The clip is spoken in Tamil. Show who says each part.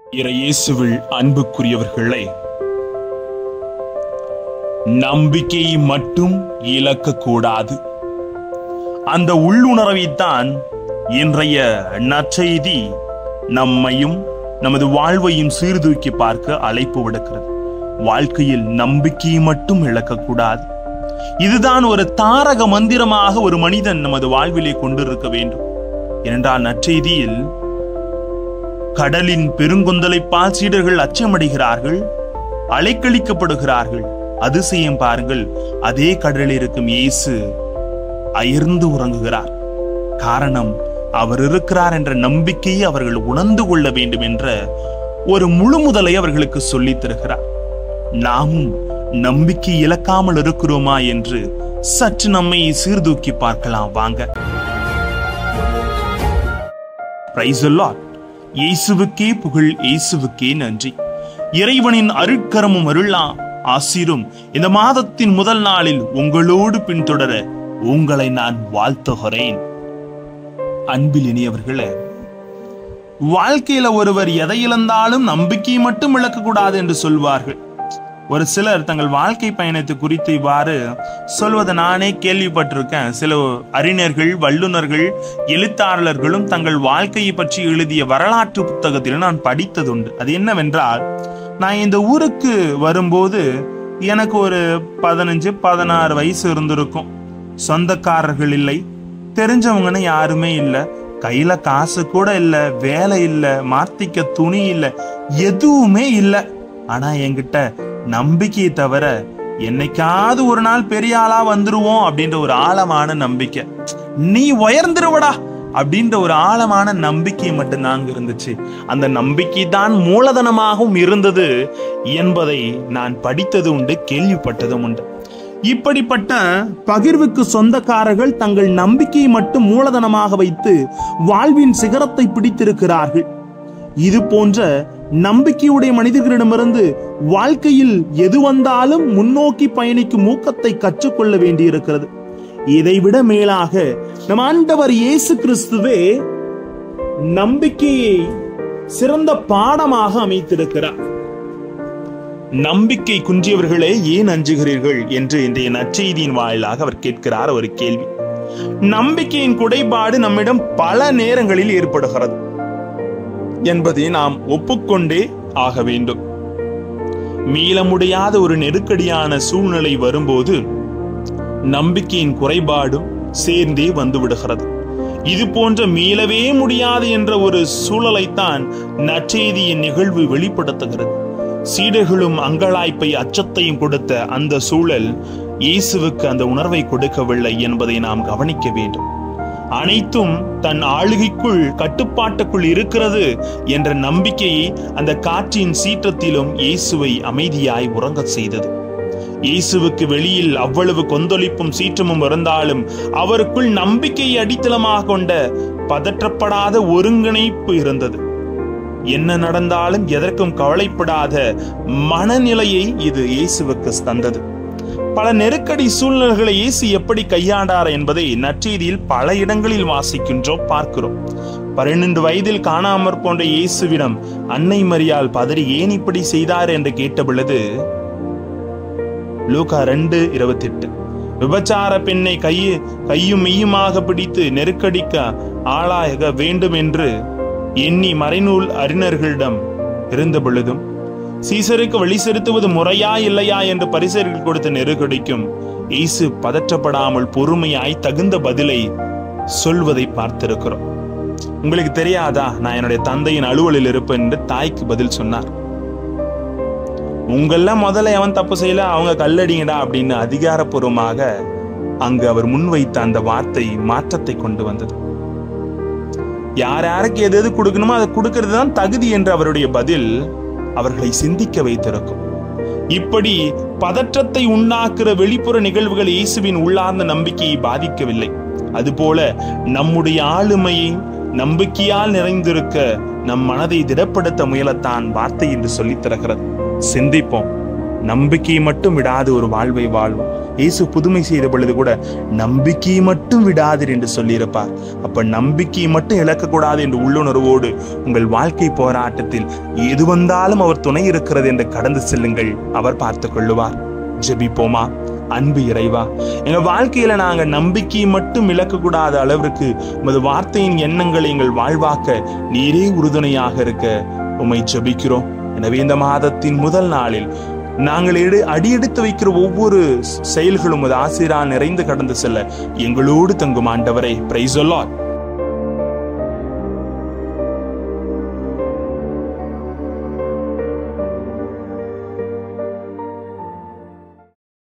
Speaker 1: இயேசுவில் அன்புக்குரியவர்களே, நம்பிக்கையை மட்டும் இழக்கக்கூடாது. அந்த உள்ளுணர்வைத்தான் இன்றைய நற்செய்தி நம்மையும் நமது வாழ்வையும் சீர்தூக்கி பார்க்க அழைப்பு விடுக்கிறது. வாழ்க்கையில் நம்பிக்கையை மட்டும் இழக்கக்கூடாது. இதுதான் ஒரு தாரக மந்திரமாக ஒரு மனிதன் நமது வாழ்விலே கொண்டிருக்க வேண்டும். ஏனென்றால் நற்செய்தியில் கடலின் பெருங்கொந்தலைப்பால் சீடர்கள் அச்சமடைகிறார்கள், அலைக்கழிக்கப்படுகிறார்கள். அதிசயம் பாருங்கள், அதே கடலில் இருக்கும் இயேசு அயர்ந்து உறங்குகிறார். காரணம், அவர் இருக்கிறார் என்ற நம்பிக்கையை அவர்கள் உணர்ந்து கொள்ள வேண்டும் என்ற ஒரு முழு முதலை அவர்களுக்கு சொல்லித் தருகிறார். நாமும் நம்பிக்கை இழக்காமல் இருக்கிறோமா என்று சற்று நம்மை சீர்தூக்கி பார்க்கலாம் வாங்க. Praise the Lord. இயேசுவுக்கே புகழ், இயேசுவுக்கே நன்றி. இறைவனின் அருட்கரமும் அருளா ஆசீரும் இந்த மாதத்தின் முதல் நாளில் உங்களோடு பின்தொடர உங்களை நான் வாழ்த்துகிறேன். அன்பில் இனியவர்களே, வாழ்க்கையில ஒருவர் எதை இழந்தாலும் நம்பிக்கையை மட்டும் இழக்கக்கூடாது என்று சொல்வார்கள். ஒரு சிலர் தங்கள் வாழ்க்கை பயணத்தை குறித்து இவ்வாறு சொல்வதை நானே கேள்விப்பட்டிருக்கேன். சில அறிஞர்கள், வல்லுநர்கள், எழுத்தாளர்களும் தங்கள் வாழ்க்கையை பற்றி எழுதிய வரலாற்று புத்தகத்தில் நான் படித்ததுண்டு. அது என்னவென்றால், நான் இந்த ஊருக்கு வரும்போது எனக்கு ஒரு 15-16 வயசு இருந்திருக்கும். சொந்தக்காரர்கள் இல்லை, தெரிஞ்சவங்கன்னு யாருமே இல்லை, கையில காசு கூட இல்லை, வேலை இல்லை, மாத்திக்க துணி இல்லை, எதுவுமே இல்லை. ஆனா என்கிட்ட நம்பிக்கையை தவிர என்னைக்காவது ஒரு நாள் பெரிய ஆளா வந்துருவோம் அப்படின்ற ஒரு ஆழமான நம்பிக்கை, நீ உயர்ந்துருவடா அப்படின்ற ஒரு ஆழமான நம்பிக்கை மட்டும்தான் இருந்துச்சு. அந்த நம்பிக்கை தான் மூலதனமாகவும் இருந்தது என்பதை நான் படித்தது உண்டு, கேள்விப்பட்டதும் உண்டு. இப்படிப்பட்ட பகிர்வுக்கு சொந்தக்காரர்கள் தங்கள் நம்பிக்கையை மட்டும் மூலதனமாக வைத்து வாழ்வின் சிகரத்தை பிடித்திருக்கிறார்கள். இது போன்ற நம்பிக்கையுடைய மனிதர்களிடமிருந்து வாழ்க்கையில் எது வந்தாலும் முன்னோக்கி பயணிக்கும் ஊக்கத்தை கற்றுக்கொள்ள வேண்டியிருக்கிறது. இதைவிட மேலாக நம் ஆண்டவர் இயேசு கிறிஸ்துவே நம்பிக்கையை சிறந்த பாடமாக அமைத்திருக்கிறார். நம்பிக்கை குன்றியவர்களே ஏன் அஞ்சுகிறீர்கள் என்று இன்றைய நற்செய்தியின் வாயிலாக அவர் கேட்கிறார் ஒரு கேள்வி. நம்பிக்கையின் குறைபாடு நம்மிடம் பல நேரங்களில் ஏற்படுகிறது என்பதை நாம் ஒப்புக்கொண்டே ஆக வேண்டும். மீள முடியாத ஒரு நெருக்கடியான சூழ்நிலை வரும்போது நம்பிக்கையின் குறைபாடும் சேர்ந்தே வந்து விடுகிறது. இது போன்ற மீளவே முடியாது என்ற ஒரு சூழலைத்தான் நற்செய்தியின் நிகழ்வு வெளிப்படுத்துகிறது. சீடர்களும் அங்கலாய்ப்பை, அச்சத்தையும் கொடுத்த அந்த சூழல் இயேசுவுக்கு அந்த உணர்வை கொடுக்கவில்லை என்பதை நாம் கவனிக்க வேண்டும். அனைத்தும் தன் ஆளுகைக்குள், கட்டுப்பாட்டுக்குள் இருக்கிறது என்ற நம்பிக்கையை அந்த காற்றின் சீற்றத்திலும் இயேசுவை அமைதியாய் உறங்க செய்தது. இயேசுவுக்கு வெளியில் அவ்வளவு கொந்தளிப்பும் சீற்றமும் இருந்தாலும் அவருக்குள் நம்பிக்கையை அடித்தளமாக கொண்ட பதற்றப்படாத ஒருங்கிணைப்பு இருந்தது. என்ன நடந்தாலும் எதற்கும் கவலைப்படாத மனநிலையை இது இயேசுவுக்கு தந்தது. பல நெருக்கடி சூழ்நிலைகளை இயேசு எப்படி கையாண்டார் என்பதை நற்செய்தியில் பல இடங்களில் வாசிக்கின்றோம், பார்க்கிறோம். 12 வயதில் காணாமற் போன்ற இயேசுவிடம் அன்னை மரியாள் பதறி ஏன் இப்படி செய்தார் என்று கேட்ட பொழுது, லூக்கா 2:28, விபச்சார பெண்ணை கையும் மெய்யுமாக பிடித்து நெருக்கடிக்க ஆளாக வேண்டும் என்று எண்ணி மறைநூல் அறிஞர்களிடம் இருந்த பொழுதும், சீசருக்கு வழி செலுத்துவது முறையா இல்லையா என்று பரிசேயர்கள் கொடுத்த நெருக்கடிக்கும் இயேசு பதற்றப்படாமல் பொறுமையாய் தகுந்த பதிலை சொல்வதை பார்த்திருக்கிறோம். உங்களுக்கு தெரியாதா, நான் என்னுடைய தந்தையின் அலுவலில் இருப்பேன் என்று தாய்க்கு பதில் சொன்னார். உங்கள முதல்ல எவன் தப்பு செய்யல, அவங்க கல்லடிங்கடா அப்படின்னு அதிகாரப்பூர்வமாக அங்கு அவர் முன்வைத்த அந்த வார்த்தை மாற்றத்தை கொண்டு வந்தது. யார் யாருக்கு எது எது கொடுக்கணுமோ அதை கொடுக்கிறது தான் தகுதி என்ற அவருடைய பதில் அவர்களை சிந்திக்க வைத்திருக்கும். இப்படி பதற்றத்தை உண்டாக்குற வெளிப்புற நிகழ்வுகள் இயேசுவின் உள்ளார்ந்த நம்பிக்கையை பாதிக்கவில்லை. அதுபோல நம்முடைய ஆளுமையை நம்பிக்கையால் நிறைந்திருக்க நம் மனதை திடப்படுத்த முயலத்தான் வார்த்தை என்று சொல்லித் தருகிறது. சிந்திப்போம், நம்பிக்கையை மட்டும் விடாது ஒரு வாழ்வை வாழ்வோம். இயேசு புதுமை செய்த பொழுது கூட நம்பிக்கையை மட்டும் விடாதீர் என்று சொல்லியிருப்பார். அப்ப நம்பிக்கையை மட்டும் இழக்கக்கூடாது என்று உள்ளுணர்வோடு உங்கள் வாழ்க்கை போராட்டத்தில் எது வந்தாலும் அவர் துணை இருக்கிறது என்று கடந்து செல்லுங்கள். அவர் பார்த்துக் கொள்ளுவார். ஜெபிப்போமா? அன்பு இறைவா, எங்க வாழ்க்கையில நாங்க நம்பிக்கையை மட்டும் இழக்கக்கூடாத அளவிற்கு உமது வார்த்தையின் எண்ணங்களை எங்கள் வாழ்வாக்க நீரே உறுதுணையாக இருக்க உம்மை ஜெபிக்கிறோம். எனவே இந்த மாதத்தின் முதல் நாளில் நாங்கள் அடியெடுத்து வைக்கிற ஒவ்வொரு செயல்களும் உமது ஆசீரால் நிறைந்து கடந்து செல்ல எங்களோடு தங்கும் ஆண்டவரே. Praise the Lord.